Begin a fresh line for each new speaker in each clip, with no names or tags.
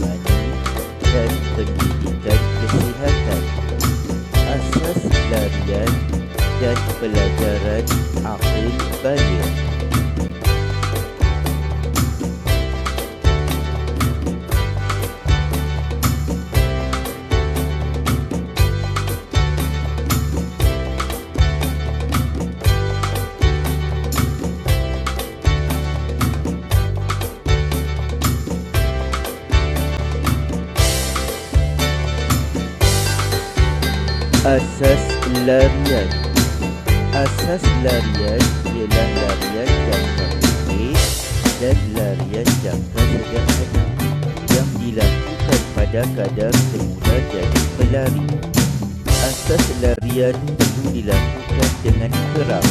rohani dan pendidikan kesihatan, asas larian dan pelajaran akil balik. Asas larian. Asas larian ialah larian jangka pendek dan larian jangka sederhana yang dilakukan pada kadar semula jadi pelari. Asas larian perlu dilakukan dengan kerap.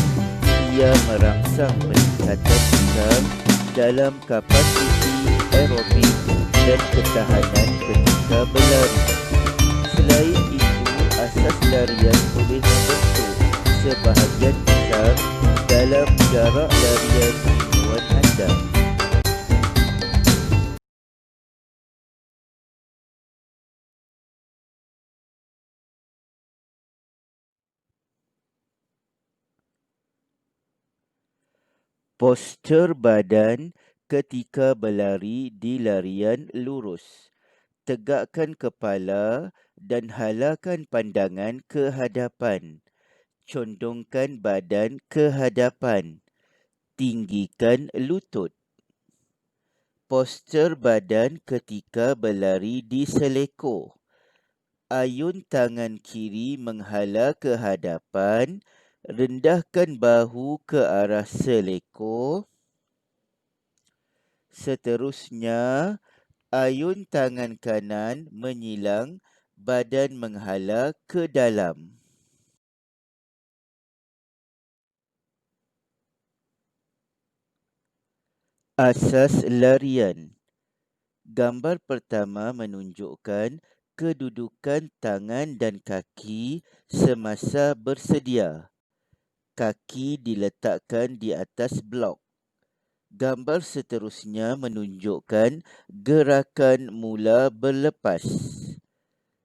Ia merangsang peningkatan besar dalam kapasiti aerobik dan ketahanan ketika berlari. Selain itu, asas larian boleh membentuk sebahagian besar dalam jarak larian tujuan anda. Postur badan ketika berlari di larian lurus. Tegakkan kepala dan halakan pandangan ke hadapan. Condongkan badan ke hadapan. Tinggikan lutut. Postur badan ketika berlari di selekor. Ayun tangan kiri menghala ke hadapan. Rendahkan bahu ke arah selekor. Seterusnya, ayun tangan kanan menyilang, badan menghala ke dalam. Asas larian. Gambar pertama menunjukkan kedudukan tangan dan kaki semasa bersedia. Kaki diletakkan di atas blok. Gambar seterusnya menunjukkan gerakan mula berlepas.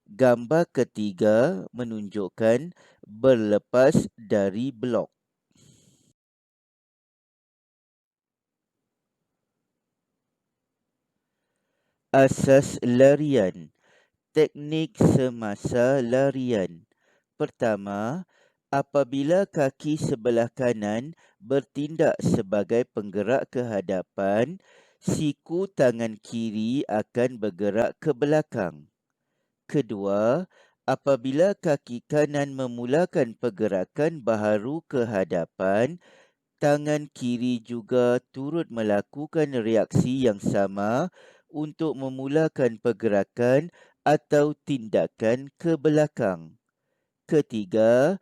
Gambar ketiga menunjukkan berlepas dari blok. Asas larian. Teknik semasa larian. Pertama, apabila kaki sebelah kanan bertindak sebagai penggerak ke hadapan, siku tangan kiri akan bergerak ke belakang. Kedua, apabila kaki kanan memulakan pergerakan baharu ke hadapan, tangan kiri juga turut melakukan reaksi yang sama untuk memulakan pergerakan atau tindakan ke belakang. Ketiga,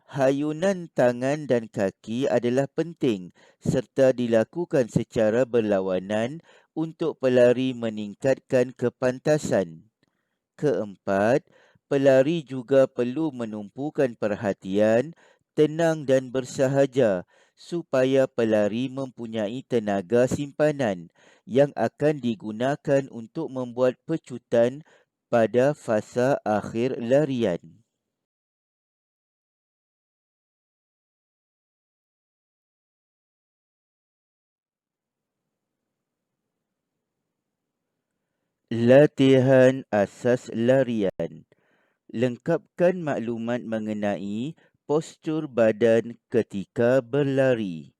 hayunan tangan dan kaki adalah penting serta dilakukan secara berlawanan untuk pelari meningkatkan kepantasan. Keempat, pelari juga perlu menumpukan perhatian, tenang dan bersahaja supaya pelari mempunyai tenaga simpanan yang akan digunakan untuk membuat pecutan pada fasa akhir larian. Latihan asas larian. Lengkapkan maklumat mengenai postur badan ketika berlari.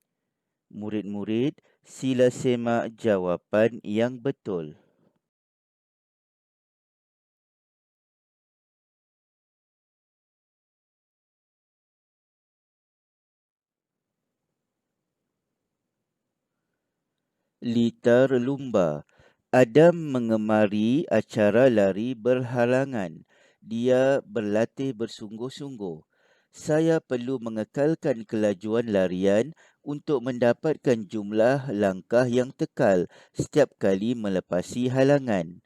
Murid-murid, sila semak jawapan yang betul. Litar lumba. Adam mengemari acara lari berhalangan. Dia berlatih bersungguh-sungguh. Saya perlu mengekalkan kelajuan larian untuk mendapatkan jumlah langkah yang tekal setiap kali melepasi halangan.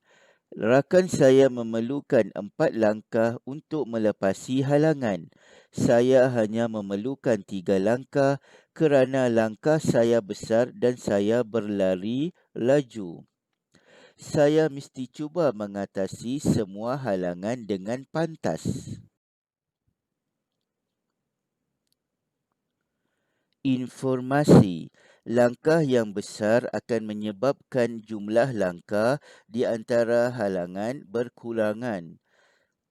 Rakan saya memerlukan 4 langkah untuk melepasi halangan. Saya hanya memerlukan 3 langkah kerana langkah saya besar dan saya berlari laju. Saya mesti cuba mengatasi semua halangan dengan pantas. Informasi. Langkah yang besar akan menyebabkan jumlah langkah di antara halangan berkurangan.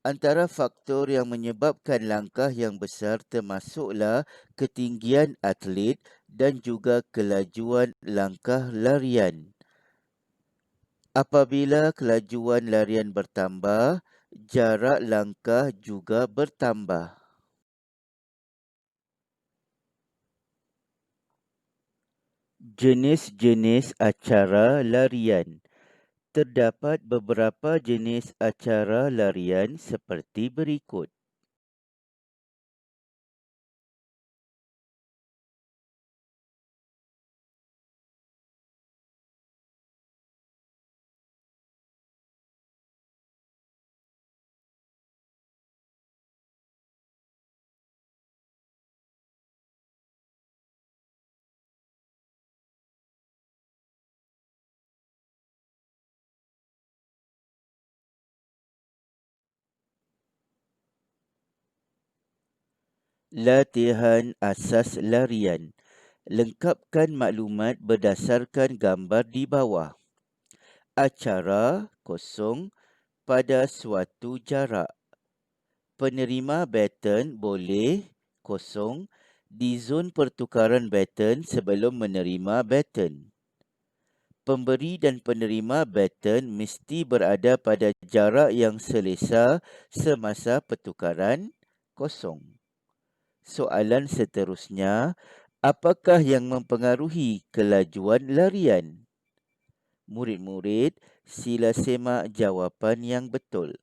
Antara faktor yang menyebabkan langkah yang besar termasuklah ketinggian atlet dan juga kelajuan langkah larian. Apabila kelajuan larian bertambah, jarak langkah juga bertambah. Jenis-jenis acara larian. Terdapat beberapa jenis acara larian seperti berikut. Latihan asas larian. Lengkapkan maklumat berdasarkan gambar di bawah. Acara kosong pada suatu jarak. Penerima baton boleh kosong di zon pertukaran baton sebelum menerima baton. Pemberi dan penerima baton mesti berada pada jarak yang selesa semasa pertukaran kosong. Soalan seterusnya, apakah yang mempengaruhi kelajuan larian? Murid-murid, sila semak jawapan yang betul.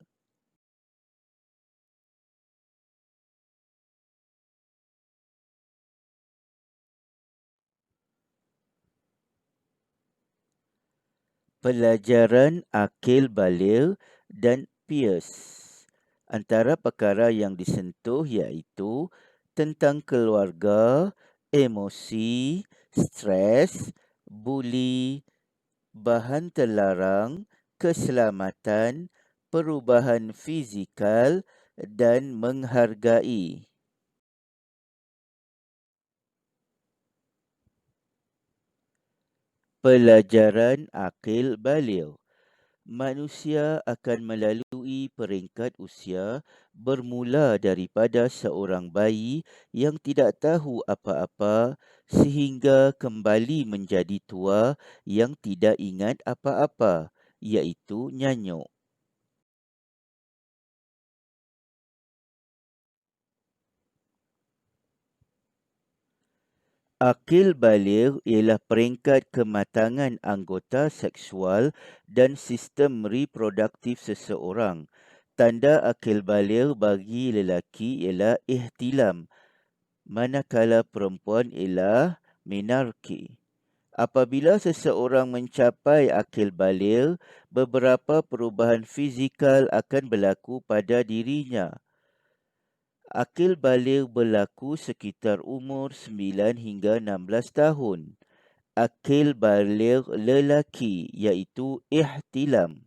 Pelajaran akil baligh dan Peirce. Antara perkara yang disentuh iaitu tentang keluarga, emosi, stres, buli, bahan terlarang, keselamatan, perubahan fizikal dan menghargai. Pelajaran akil baligh. Manusia akan melalui peringkat usia bermula daripada seorang bayi yang tidak tahu apa-apa sehingga kembali menjadi tua yang tidak ingat apa-apa, iaitu nyanyuk. Akil baligh ialah peringkat kematangan anggota seksual dan sistem reproduktif seseorang. Tanda akil baligh bagi lelaki ialah ihtilam, manakala perempuan ialah menarki. Apabila seseorang mencapai akil baligh, beberapa perubahan fizikal akan berlaku pada dirinya. Akil baligh berlaku sekitar umur 9 hingga 16 tahun. Akil baligh lelaki iaitu ihtilam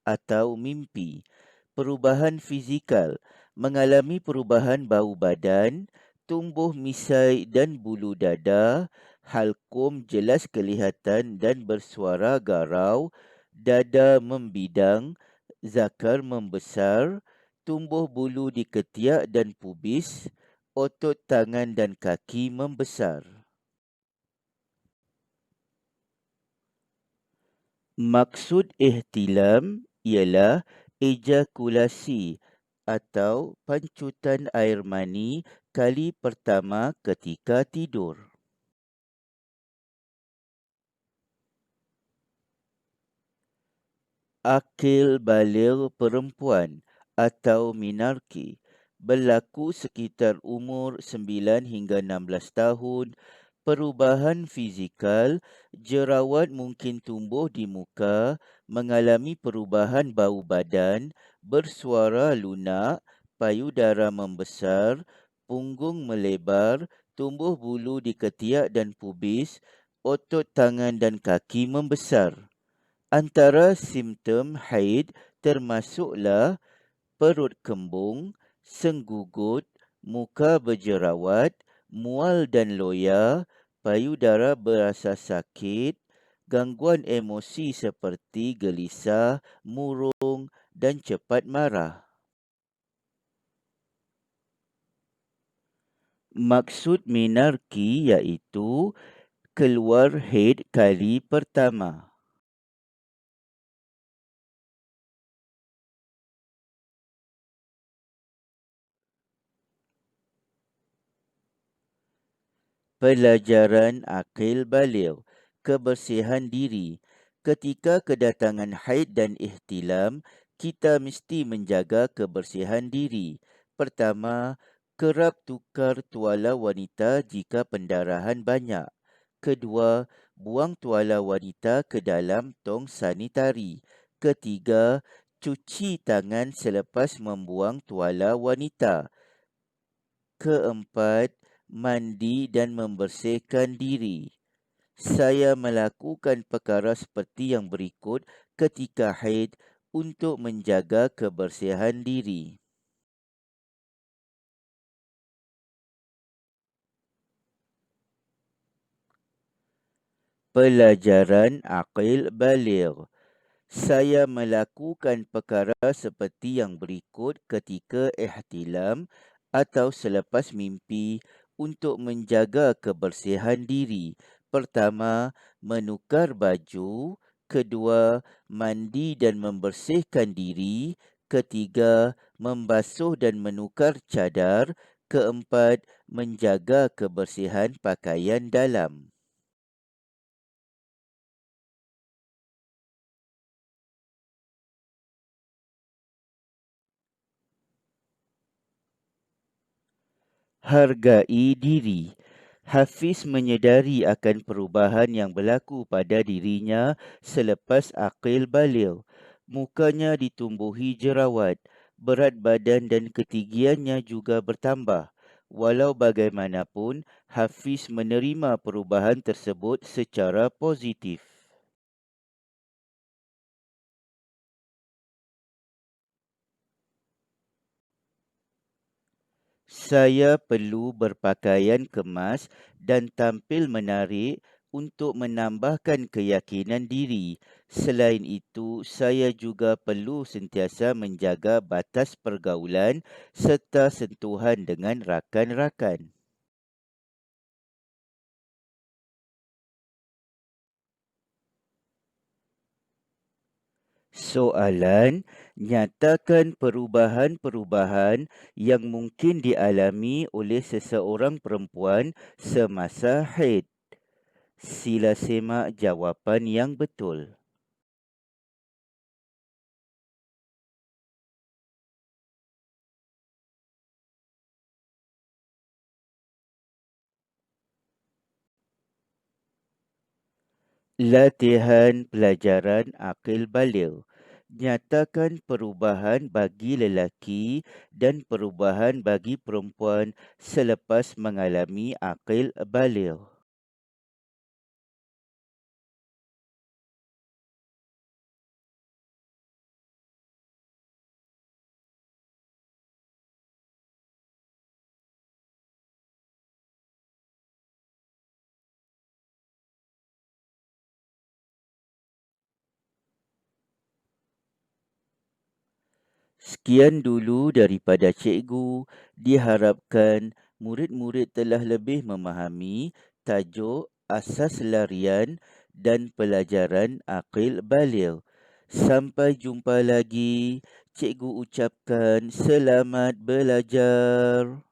atau mimpi. Perubahan fizikal, mengalami perubahan bau badan, tumbuh misai dan bulu dada, halkum jelas kelihatan dan bersuara garau, dada membidang, zakar membesar, tumbuh bulu di ketiak dan pubis, otot tangan dan kaki membesar. Maksud ihtilam ialah ejakulasi atau pancutan air mani kali pertama ketika tidur. Akil baligh perempuan atau menarki berlaku sekitar umur 9 hingga 16 tahun. Perubahan fizikal, jerawat mungkin tumbuh di muka, mengalami perubahan bau badan, bersuara lunak, payudara membesar, punggung melebar, tumbuh bulu di ketiak dan pubis, otot tangan dan kaki membesar. Antara simptom haid termasuklah perut kembung, senggugut, muka berjerawat, mual dan loya, payudara berasa sakit, gangguan emosi seperti gelisah, murung dan cepat marah. Maksud menarki iaitu keluar haid kali pertama. Pelajaran akil baligh, kebersihan diri. Ketika kedatangan haid dan ihtilam, kita mesti menjaga kebersihan diri. Pertama, kerap tukar tuala wanita jika pendarahan banyak. Kedua, buang tuala wanita ke dalam tong sanitari. Ketiga, cuci tangan selepas membuang tuala wanita. Keempat, mandi dan membersihkan diri. Saya melakukan perkara seperti yang berikut ketika haid untuk menjaga kebersihan diri. Pelajaran akil baligh. Saya melakukan perkara seperti yang berikut ketika ihtilam atau selepas mimpi untuk menjaga kebersihan diri. Pertama, menukar baju. Kedua, mandi dan membersihkan diri. Ketiga, membasuh dan menukar cadar. Keempat, menjaga kebersihan pakaian dalam. Hargai diri. Hafiz menyedari akan perubahan yang berlaku pada dirinya selepas akil baligh. Mukanya ditumbuhi jerawat, berat badan dan ketinggiannya juga bertambah. Walau bagaimanapun, Hafiz menerima perubahan tersebut secara positif. Saya perlu berpakaian kemas dan tampil menarik untuk menambahkan keyakinan diri. Selain itu, saya juga perlu sentiasa menjaga batas pergaulan serta sentuhan dengan rakan-rakan. Soalan, nyatakan perubahan-perubahan yang mungkin dialami oleh seseorang perempuan semasa haid. Sila semak jawapan yang betul. Latihan pelajaran akil baligh. Nyatakan perubahan bagi lelaki dan perubahan bagi perempuan selepas mengalami akil baligh. Sekian dulu daripada cikgu. Diharapkan murid-murid telah lebih memahami tajuk asas larian dan pelajaran akil baligh. Sampai jumpa lagi. Cikgu ucapkan selamat belajar.